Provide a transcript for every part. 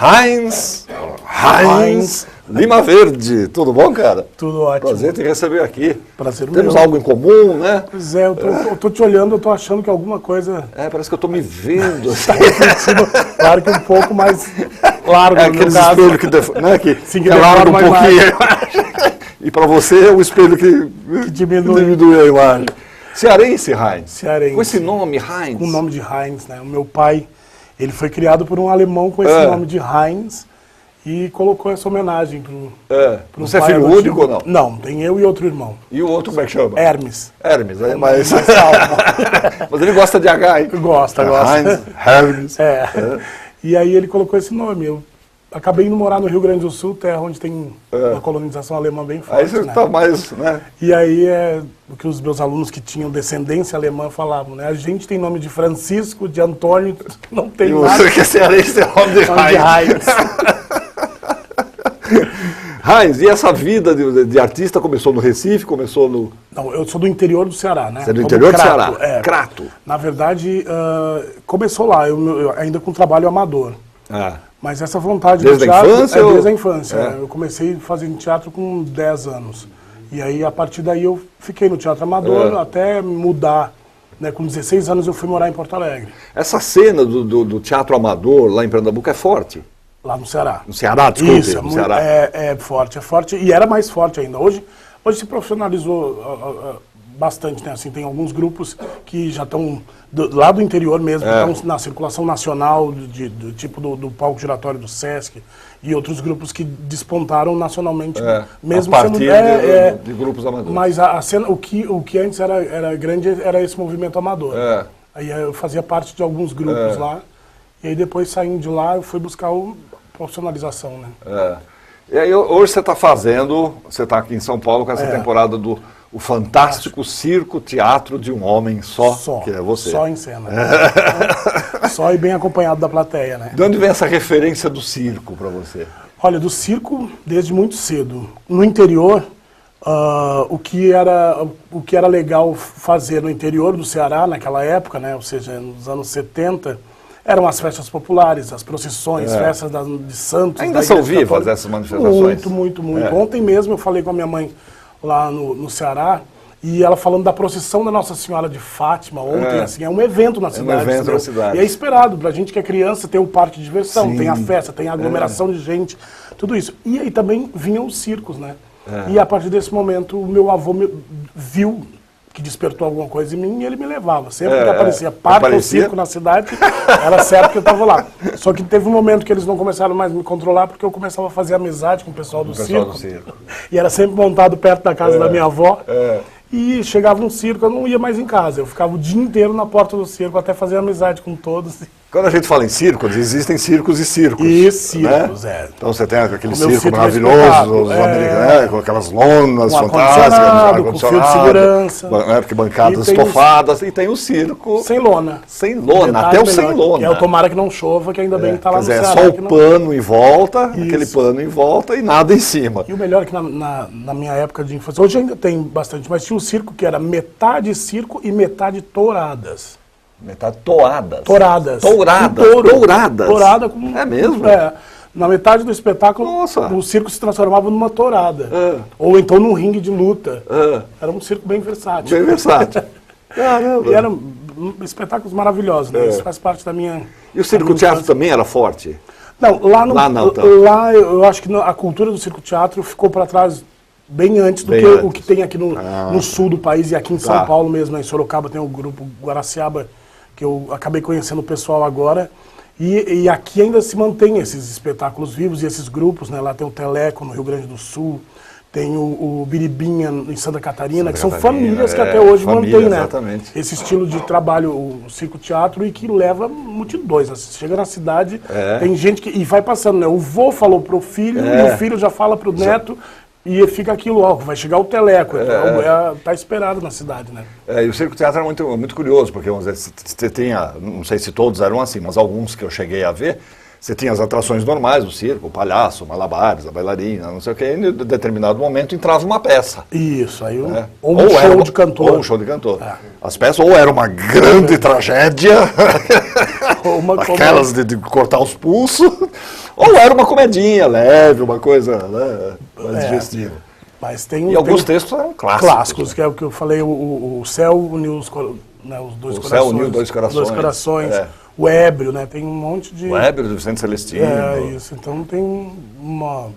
Heinz Lima Verde. Tudo bom, cara? Tudo ótimo. Prazer te receber aqui. Prazer Temos meu. algo em comum, né? Pois é, eu tô te olhando, eu tô achando que alguma coisa... Parece que eu tô me vendo. Está refletindo, claro que um pouco mais largo, no aqueles caso. espelhos que Sim, que larga um deforma a pouquinho. E para você é o espelho que diminui a imagem. Cearense, Heinz? Cearense. Com esse nome, Heinz? Com o nome de Heinz, né? O meu pai, ele foi criado por um alemão com esse nome de Heinz e colocou essa homenagem pro Você é pai filho adotivo. único ou não? Não, tem eu e outro irmão. E o outro como é que chama? Hermes. Hermes, mas... Mais calmo. Mas ele gosta de H, hein? Gosta. Heinz, Hermes. E aí ele colocou esse nome. Eu acabei indo morar no Rio Grande do Sul, terra onde tem uma colonização alemã bem forte. Aí você tá mais, né? E aí é o que os meus alunos que tinham descendência alemã falavam, né? A gente tem nome de Francisco, de Antônio, não tem e nada. você que é cearense tem nome de Heinz. Heinz, e essa vida de artista começou no Recife, começou no... Não, eu sou do interior do Ceará, né? Você é do interior do Ceará? Crato. Na verdade, começou lá, eu ainda com trabalho amador. Mas essa vontade desde do teatro... a infância? Desde a infância. Eu comecei fazendo teatro com 10 anos. E aí, a partir daí, eu fiquei no teatro amador até mudar. Né? Com 16 anos, eu fui morar em Porto Alegre. Essa cena do teatro amador lá em Pernambuco é forte? Lá no Ceará. No Ceará, desculpe. Isso, é forte. E era mais forte ainda. Hoje se profissionalizou bastante, né? Assim, tem alguns grupos que já estão lá do interior mesmo, que estão na circulação nacional, do tipo do palco giratório do Sesc, e outros grupos que despontaram nacionalmente, mesmo a partir de grupos amadores. Mas a cena, o que antes era grande era esse movimento amador. Aí eu fazia parte de alguns grupos lá, e aí depois saindo de lá eu fui buscar profissionalização, né? E aí hoje você está aqui em São Paulo com essa temporada do o fantástico circo teatro de um homem só, que é você. Só em cena. Só e bem acompanhado da plateia, né? De onde vem essa referência do circo para você? Olha, do circo desde muito cedo. No interior, o que era legal fazer no interior do Ceará naquela época, né? Ou seja, nos anos 70, eram as festas populares, as procissões, festas de santos. Ainda são vivas essas manifestações? Muito. Ontem mesmo eu falei com a minha mãe lá no Ceará, e ela falando da procissão da Nossa Senhora de Fátima ontem, assim, é um evento na cidade. É um evento na cidade. E é esperado, pra gente que é criança, tem um parque de diversão, tem a festa, tem a aglomeração de gente, tudo isso. E aí também vinham os circos, né? E a partir desse momento, o meu avô viu que despertou alguma coisa em mim e ele me levava. Sempre que aparecia parque ou circo na cidade, era certo que eu estava lá. Só que teve um momento que eles não começaram mais a me controlar, porque eu começava a fazer amizade com o pessoal do circo. E era sempre montado perto da casa da minha avó. E chegava um circo, eu não ia mais em casa. Eu ficava o dia inteiro na porta do circo, até fazer amizade com todos. Quando a gente fala em circos, existem circos e circos. E circos, Então você tem aquele circo circo maravilhoso, os americanos, com aquelas lonas fantásticas, com fio de segurança. Porque bancadas estofadas, e tem o circo... Sem lona. Sem lona, até o sem lona. Que é o tomara que não chova, que ainda bem que está lá no Ceará. É só o pano em volta, aquele pano em volta e nada em cima. E o melhor é que na minha época de infância, hoje ainda tem bastante, mas tinha um circo que era metade circo e metade touradas. Metade touradas. Tourada com... É mesmo? Na metade do espetáculo, o circo se transformava numa tourada. Ou então num ringue de luta. Era um circo bem versátil. Caramba. E eram espetáculos maravilhosos, né? Isso faz parte da minha... E o circo-teatro também era forte? Não, lá eu acho que a cultura do circo-teatro ficou para trás bem antes do que o que tem aqui no sul do país e aqui em São Paulo mesmo, né? Em Sorocaba tem o grupo Guaraciaba, que eu acabei conhecendo o pessoal agora, e aqui ainda se mantém esses espetáculos vivos e esses grupos, né? Lá tem o Teleco no Rio Grande do Sul, tem o Biribinha em Santa Catarina, que são famílias que até hoje mantêm, né? Esse estilo de trabalho, o circo-teatro, e que leva multidões. Você chega na cidade, tem gente que... E vai passando, né? O vô falou pro filho, e o filho já fala pro neto, e fica aquilo, ó, vai chegar o Teleco, tá esperado na cidade, né? E o circo-teatro é muito curioso, porque vamos dizer, você tinha, não sei se todos eram assim, mas alguns que eu cheguei a ver, você tinha as atrações normais do circo, o palhaço, o malabares, a bailarina, não sei o que, e em determinado momento entrava uma peça. Isso, aí ou um show de cantor. Ou um show de cantor. As peças ou era uma grande tragédia, aquelas de cortar os pulsos, ou era uma comedinha leve, uma coisa, né, mais digestiva. Mas e alguns textos eram clássicos. Clássicos, né? Que é o que eu falei, o Céu uniu os dois corações. Céu uniu dois corações. O Ébrio, né? Tem um monte de... O Ébrio do Vicente Celestino. Isso. Então tem um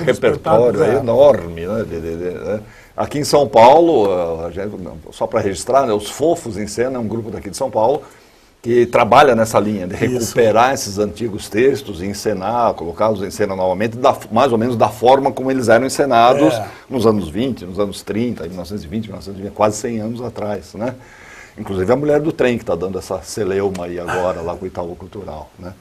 repertório enorme, né? Aqui em São Paulo, só para registrar, né, os Fofos em Cena é um grupo daqui de São Paulo que trabalha nessa linha de recuperar esses antigos textos e encenar, colocá-los em cena novamente, mais ou menos da forma como eles eram encenados nos anos 20, nos anos 30, 1920, 1920, quase 100 anos atrás, né? Inclusive a Mulher do Trem, que está dando essa celeuma aí agora, lá com o Itaú Cultural, né?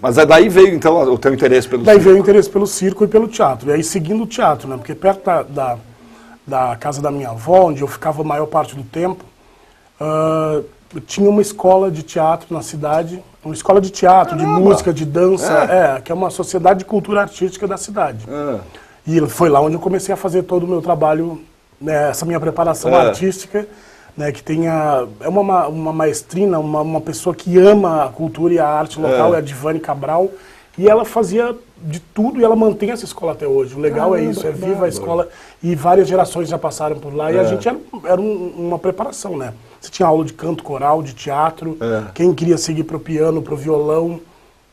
Mas daí veio, então, o teu interesse pelo circo? Daí veio o interesse pelo circo e pelo teatro. E aí, seguindo o teatro, né? Porque perto da casa da minha avó, onde eu ficava a maior parte do tempo, tinha uma escola de teatro na cidade, uma escola de teatro, de música, de dança, que é uma sociedade de cultura artística da cidade. E foi lá onde eu comecei a fazer todo o meu trabalho, né, essa minha preparação artística, né, que é uma maestrina, uma pessoa que ama a cultura e a arte local, é a Divane Cabral, e ela fazia de tudo e ela mantém essa escola até hoje. O legal é isso, é viva a escola e várias gerações já passaram por lá e a gente era uma preparação, né? Você tinha aula de canto coral, de teatro, quem queria seguir pro piano, pro violão,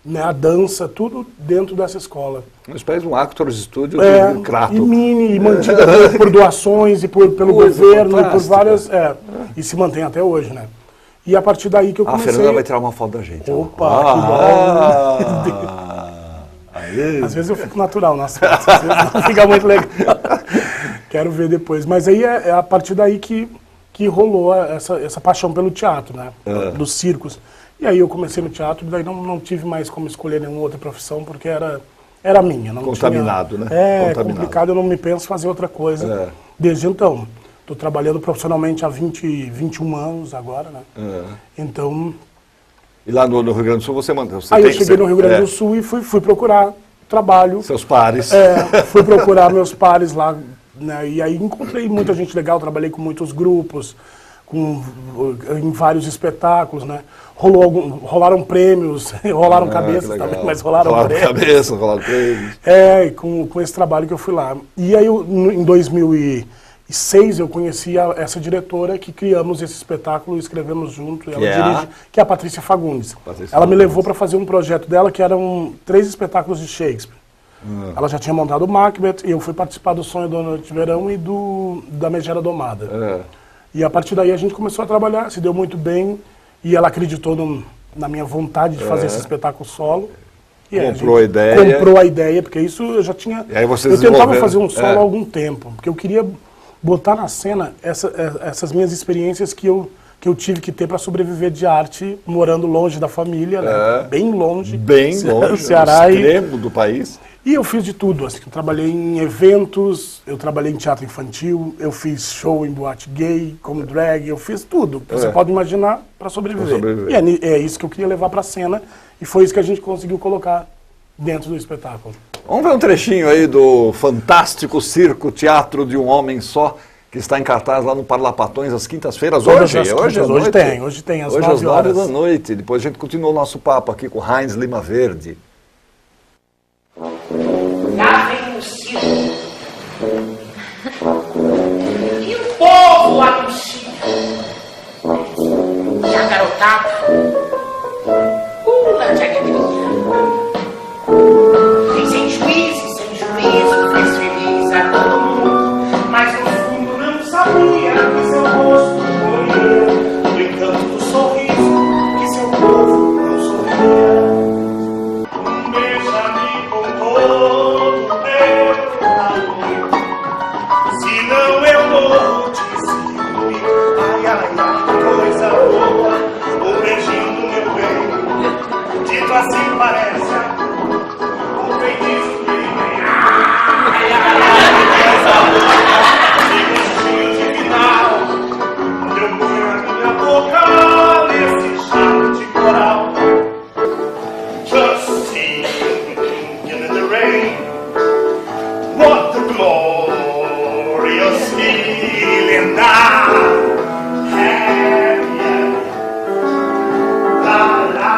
né, a dança, tudo dentro dessa escola. Uma espécie de um Actors Studio de Crato. E mini, e mantida por doações e pelo governo e por várias... e se mantém até hoje, né? E a partir daí que eu comecei... A Fernanda vai tirar uma foto da gente. Opa, que bom! Às vezes eu fico natural nas fotos, às vezes não fica muito legal. Quero ver depois. Mas aí é a partir daí que rolou essa paixão pelo teatro, né? Dos circos. E aí eu comecei no teatro, daí não tive mais como escolher nenhuma outra profissão, porque era minha. Não contaminado, tinha, né? É complicado, eu não me penso fazer outra coisa desde então. Estou trabalhando profissionalmente há 21 anos agora, né? Então... E lá no Rio Grande do Sul você manteve? Aí eu cheguei no Rio Grande do Sul e fui procurar trabalho. Seus pares. Fui procurar meus pares lá, né? E aí encontrei muita gente legal, trabalhei com muitos grupos, em vários espetáculos, né? Rolaram prêmios, rolaram cabeças também, mas rolaram prêmios. Rolaram prêmios. Com esse trabalho que eu fui lá. E aí em 2006 eu conheci essa diretora que criamos esse espetáculo e escrevemos junto. Ela dirige, que é a Patrícia Fagundes. Ela me levou para fazer um projeto dela que eram 3 espetáculos de Shakespeare. Ela já tinha montado o Macbeth e eu fui participar do Sonho da Noite de Verão e da Megera Domada. E a partir daí a gente começou a trabalhar, se deu muito bem e ela acreditou na minha vontade de fazer esse espetáculo solo. E comprou a ideia. Comprou a ideia, porque isso eu já tinha... E aí eu tentava fazer um solo há algum tempo, porque eu queria botar na cena essas minhas experiências que eu tive que ter para sobreviver de arte, morando longe da família, né? Bem longe. Bem longe, no Ceará, extremo do país. E eu fiz de tudo, assim, eu trabalhei em eventos, eu trabalhei em teatro infantil, eu fiz show em boate gay, como drag, eu fiz tudo que você pode imaginar para sobreviver. E é isso que eu queria levar para a cena e foi isso que a gente conseguiu colocar dentro do espetáculo. Vamos ver um trechinho aí do fantástico circo Teatro de um Homem Só, que está em cartaz lá no Parlapatões às quintas-feiras. Hoje tem, às 9 horas da noite. Depois a gente continua o nosso papo aqui com Heinz Lima Verde. Lá vem o circo. E o povo anuncia. E a garotada pula de alegria. Tem sem juízo, fez feliz a todo mundo. Mas no fundo não sabia que seu rosto morria. E o canto do sorriso que seu povo não sorria. Beija-me com todo o teu amor. Senão eu morro de ciúme. Ai, ai, ai, que coisa boa. O beijinho do meu bem. Dito assim parece o feitiço de ninguém. Ai, ai, ai, que coisa boa. Que gostinho divinal. Eu ponho a minha boca nesse chá de coral. Just singing in the rain. What a glorious feeling now. Yeah, yeah. La la.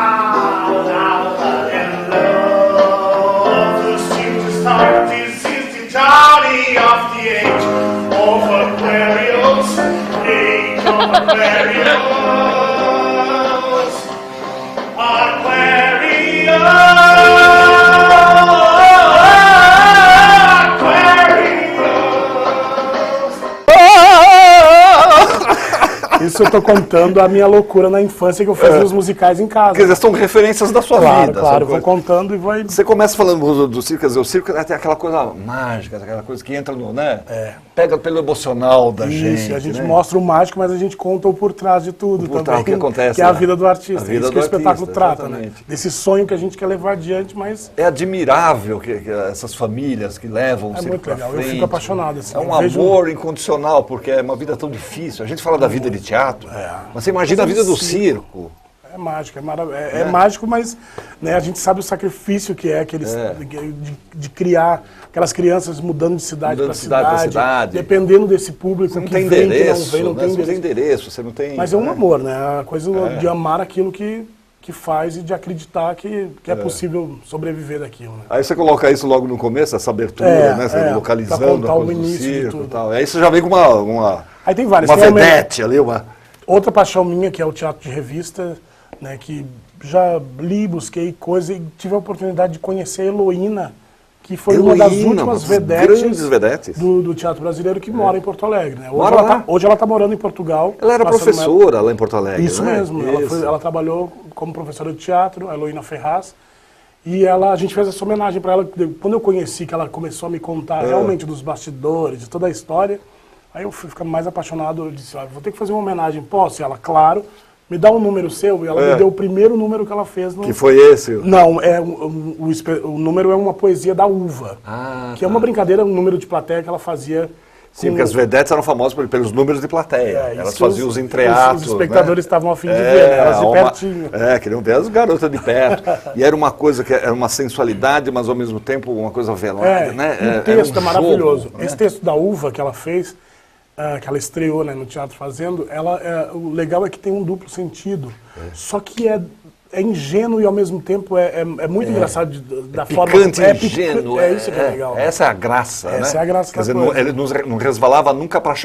Isso eu tô contando a minha loucura na infância que eu fazia os musicais em casa. Quer dizer, são referências da sua vida. Claro, vou contando e vai... Você começa falando do circo, quer dizer, o circo tem aquela coisa mágica, aquela coisa que entra no, né? Pega pelo emocional da gente. Isso, a gente mostra o mágico, mas a gente conta o por trás de tudo também. O que acontece. Que é a vida do artista. A vida isso que o espetáculo trata, exatamente. né? Desse sonho que a gente quer levar adiante, mas... É admirável que essas famílias que levam o circo pra frente. É muito legal, eu fico apaixonado. Assim, é um amor incondicional, porque é uma vida tão difícil. A gente fala da vida de teatro, mas você imagina a vida do circo. É mágico, é mágico, mas né, a gente sabe o sacrifício que é de criar aquelas crianças mudando de cidade para cidade, dependendo desse público você não que tem vem, endereço, que não vem, não tem endereço, você não tem... Mas é um amor, né? A coisa de amar aquilo que faz e de acreditar que é possível sobreviver daquilo. Né? Aí você coloca isso logo no começo, essa abertura, né? Você localizando a coisa do circo e tal. Aí você já vem com uma aí tem várias. Uma vedete ali, Outra paixão minha, que é o teatro de revista, né, que já li, busquei coisa e tive a oportunidade de conhecer a Heloína, que foi uma das últimas vedetes do teatro brasileiro que mora em Porto Alegre. Né? Hoje ela está morando em Portugal. Ela era professora lá em Porto Alegre. Isso mesmo. Ela trabalhou como professora de teatro, a Heloína Ferraz. E a gente fez essa homenagem para ela. Quando eu conheci, que ela começou a me contar realmente dos bastidores, de toda a história, aí eu fui ficando mais apaixonado. Eu disse, vou ter que fazer uma homenagem. Posso? E ela, claro. Me dá um número seu, e ela me deu o primeiro número que ela fez. Que foi esse? Não, o número é uma poesia da Uva, que é uma brincadeira, um número de plateia que ela fazia. Sim, porque as vedetes eram famosas pelos números de plateia. Elas faziam os entreatos. Os espectadores estavam a fim de ver, né? Elas de pertinho. Queriam ver as garotas de perto. E era uma coisa que era uma sensualidade, mas ao mesmo tempo uma coisa velada, né? O texto é maravilhoso. Jogo, esse texto da Uva que ela fez, que ela estreou, né, no Teatro Fazendo, o legal é que tem um duplo sentido. Só que é ingênuo e ao mesmo tempo é muito engraçado da forma... Picante e ingênuo. É isso que é legal. Essa é a graça, né? Essa é a graça. Quer dizer, ele não resvalava nunca para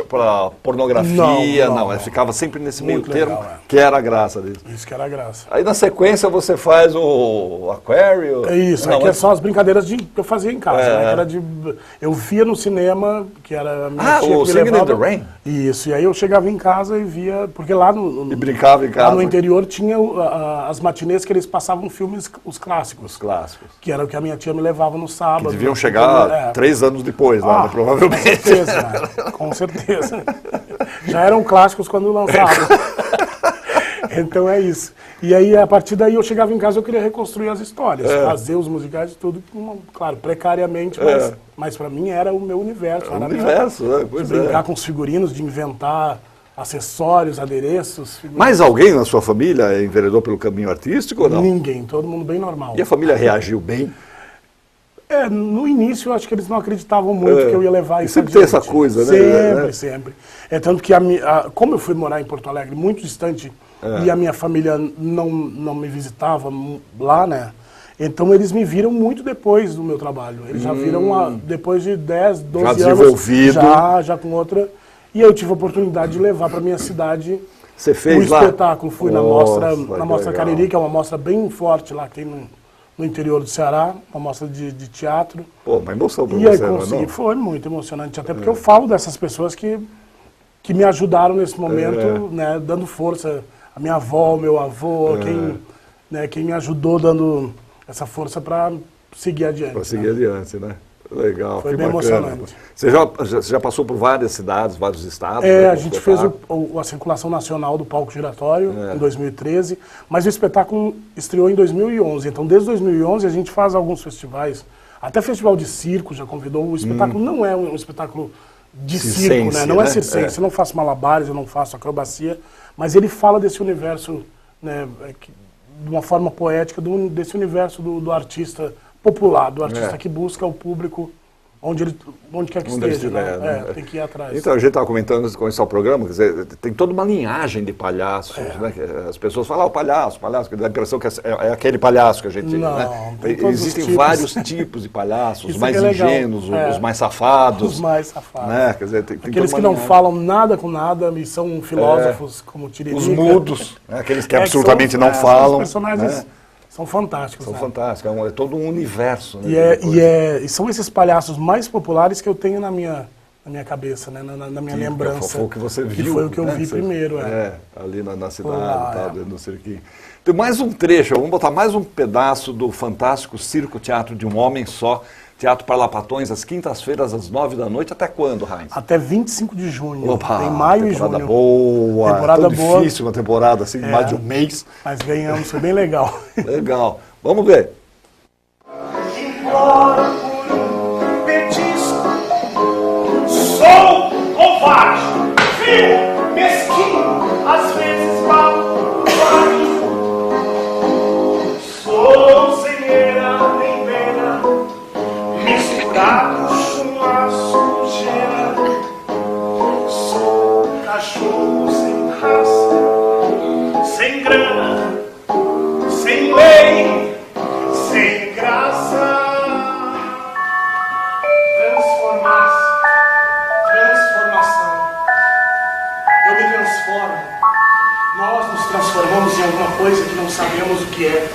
pornografia, não. Ele ficava sempre nesse meio termo, que era a graça dele. Isso que era a graça. Aí na sequência você faz o Aquário. É isso, que são as brincadeiras que eu fazia em casa, né? Que era eu via no cinema, que era a minha tia o que me Singing levava. in the Rain? Isso, e aí eu chegava em casa e via, porque lá e brincava em casa. Lá no interior tinha as matinês que eles passavam filmes, os clássicos. Os clássicos. Que era o que a minha tia me levava no sábado. Que deviam chegar 3 anos depois, lá, né, provavelmente. Com certeza, né? Com certeza. Já eram clássicos quando lançavam. Então é isso. E aí, a partir daí, eu chegava em casa, eu queria reconstruir as histórias, fazer os musicais, tudo, claro, precariamente, mas para mim era o meu universo. Era o universo, de brincar com os figurinos, de inventar acessórios, adereços. Mais alguém na sua família enveredou pelo caminho artístico ou não? Ninguém, todo mundo bem normal. E a família reagiu bem? No início eu acho que eles não acreditavam muito que eu ia levar isso sempre adiante. Tem essa coisa, né? Sempre. É tanto que, como eu fui morar em Porto Alegre, muito distante, e a minha família não me visitava lá, né? Então eles me viram muito depois do meu trabalho. Eles já viram depois de 10, 12 anos. Já desenvolvido. Já com outra. E eu tive a oportunidade de levar para minha cidade Você fez o espetáculo. Fui na Mostra Cariri, que é uma mostra bem forte lá, que tem no interior do Ceará, uma mostra de teatro. Pô, uma emoção para você, não? Foi muito emocionante, até porque eu falo dessas pessoas que me ajudaram nesse momento, né, dando força. A minha avó, o meu avô, quem me ajudou dando essa força para seguir adiante. Para seguir adiante, né? Legal, foi bem emocionante. Você já passou por várias cidades, vários estados? A gente fez a circulação nacional do Palco Giratório em 2013, mas o espetáculo estreou em 2011. Então, desde 2011, a gente faz alguns festivais, até Festival de Circo já convidou. O espetáculo não é um espetáculo de circo, né? Não é circense. Eu não faço malabares, eu não faço acrobacia, mas ele fala desse universo, né, de uma forma poética, desse universo do artista popular, do artista que busca o público onde quer que Onde ele esteja, estiver, né? né? Tem que ir atrás. Então, a gente estava comentando antes de começar o programa, quer dizer, tem toda uma linhagem de palhaços, né? As pessoas falam, o palhaço, que dá a impressão que é aquele palhaço que a gente... Não, né? tem todos os Existem tipos. vários tipos de palhaços, os Isso mais que é legal. ingênuos, os mais safados. Os mais safados. Né? Quer dizer, tem Aqueles toda que uma não linhagem. falam nada com nada e são filósofos como Tiririca. Os mudos, né? Aqueles que É, absolutamente são- não falam. Os personagens né? são fantásticos. São né? fantásticos, é todo um universo. Né, E são esses palhaços mais populares que eu tenho na minha cabeça, né? na minha lembrança. Foi o que você viu. Que foi o que eu né? vi primeiro. Ali na cidade, lá, tal, no cirquinho. Tem mais um trecho, vamos botar mais um pedaço do fantástico Circo Teatro de um Homem Só, Teatro Parlapatões, às quintas-feiras, às 9 da noite. Até quando, Heinz? Até 25 de junho. Opa, tem maio e temporada junho. boa. Temporada Tão boa. difícil uma temporada assim, mais de um mês. Mas ganhamos, foi bem legal. Legal. Vamos ver. Imploro por um petisco. Sou covarde, vil, mesquinho, às vezes baixo. Sou sem era nem pena, misturado com a sujeira. Sou cachorro sem raça, sem grana, sem lei, sem graça. Transformação. Eu me transformo. Nós nos transformamos em alguma coisa que não sabemos o que é.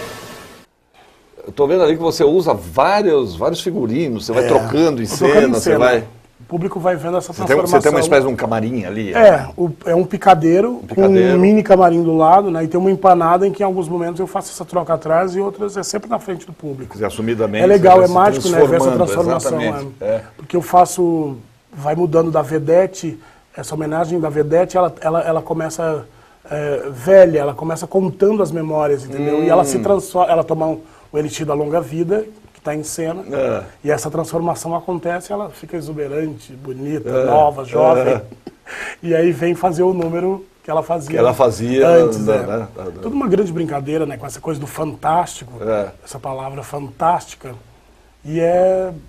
Eu tô vendo ali que você usa vários figurinos, você vai trocando em cena, você vai... O público vai vendo essa Você tem transformação. uma espécie de um camarim ali. É um picadeiro, com um mini camarim do lado, né? E tem uma empanada em que em alguns momentos eu faço essa troca atrás e outras é sempre na frente do público. Quer dizer, assumidamente. É legal, é se mágico, né? Ver essa transformação. exatamente, Porque eu faço, vai mudando da vedete, essa homenagem da vedete, ela começa velha, ela começa contando as memórias, entendeu? E ela se transforma, ela toma o elixir da longa vida, que está em cena, e essa transformação acontece, ela fica exuberante, bonita, nova, jovem, e aí vem fazer o número que ela fazia, antes. Tudo uma grande brincadeira, né, com essa coisa do fantástico, essa palavra fantástica, e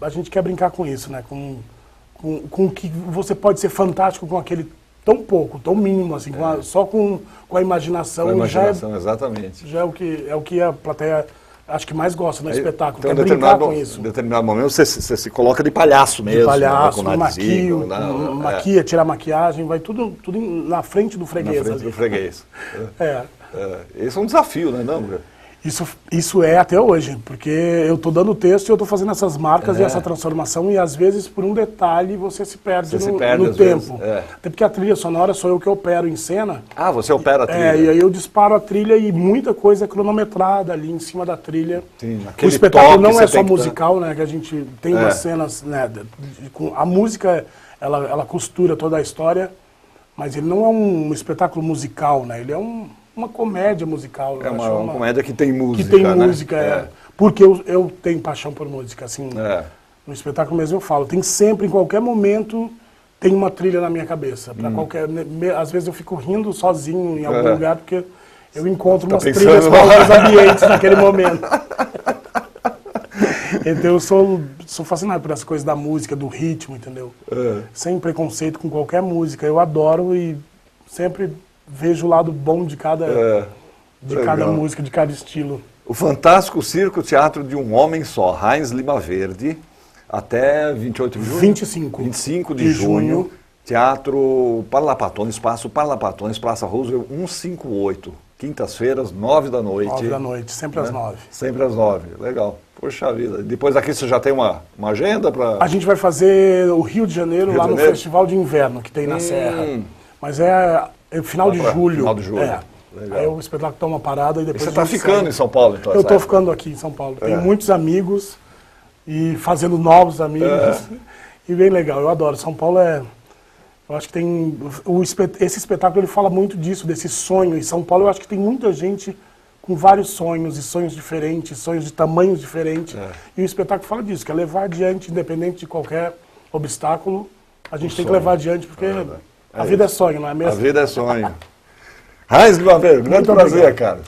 a gente quer brincar com isso, né, com que você pode ser fantástico com aquele tão pouco, tão mínimo, assim, só com a imaginação. Com a imaginação, exatamente. Já é o que a plateia acho que mais gosta no espetáculo, então, quer brincar com isso. Em determinado momento você se coloca de palhaço mesmo. De palhaço, né, maquia, tira maquiagem, vai tudo na frente do freguês. Na frente do freguês. Esse é um desafio, né, não? Isso é até hoje, porque eu estou dando o texto e eu estou fazendo essas marcas e essa transformação e às vezes por um detalhe você se perde no tempo. Até porque a trilha sonora sou eu que opero em cena. Ah, você opera a trilha. E aí eu disparo a trilha e muita coisa é cronometrada ali em cima da trilha. Sim, o espetáculo não é só musical, né? Que a gente tem umas cenas, né? A música, ela costura toda a história, mas ele não é um espetáculo musical, né? Ele é uma comédia musical. É uma comédia que tem música, que tem música, Porque eu tenho paixão por música, assim. No espetáculo mesmo eu falo. Tem sempre, em qualquer momento, tem uma trilha na minha cabeça. Às vezes eu fico rindo sozinho em algum lugar, porque eu encontro umas trilhas para alguns ambientes naquele momento. Então eu sou fascinado por essa coisa da música, do ritmo, entendeu? Sem preconceito com qualquer música. Eu adoro e sempre vejo o lado bom de cada música, de cada estilo. O fantástico Circo Teatro de um Homem Só, Heinz Lima Verde, até 28 de junho? 25 de junho, Teatro Parlapatões, Espaço Parlapatões, Praça Roosevelt 158, quintas-feiras, 9 da noite. 9 da noite, sempre às 9. Sempre às 9, legal. Poxa vida. Depois daqui você já tem uma agenda para... A gente vai fazer o Rio de Janeiro no Festival de Inverno, que tem na Serra. Mas é final de julho. Final de julho. Legal. Aí o espetáculo toma uma parada e depois... Você está ficando em São Paulo, então? Eu estou ficando aqui em São Paulo. Tenho muitos amigos e fazendo novos amigos. E bem legal, eu adoro. São Paulo eu acho que tem... Esse espetáculo ele fala muito disso, desse sonho. E São Paulo eu acho que tem muita gente com vários sonhos, e sonhos diferentes, sonhos de tamanhos diferentes. E o espetáculo fala disso, que é levar adiante, independente de qualquer obstáculo, a gente tem que levar adiante, porque a vida é sonho, não é mesmo? A vida é sonho. Heinz Lima Verde, grande prazer, cara.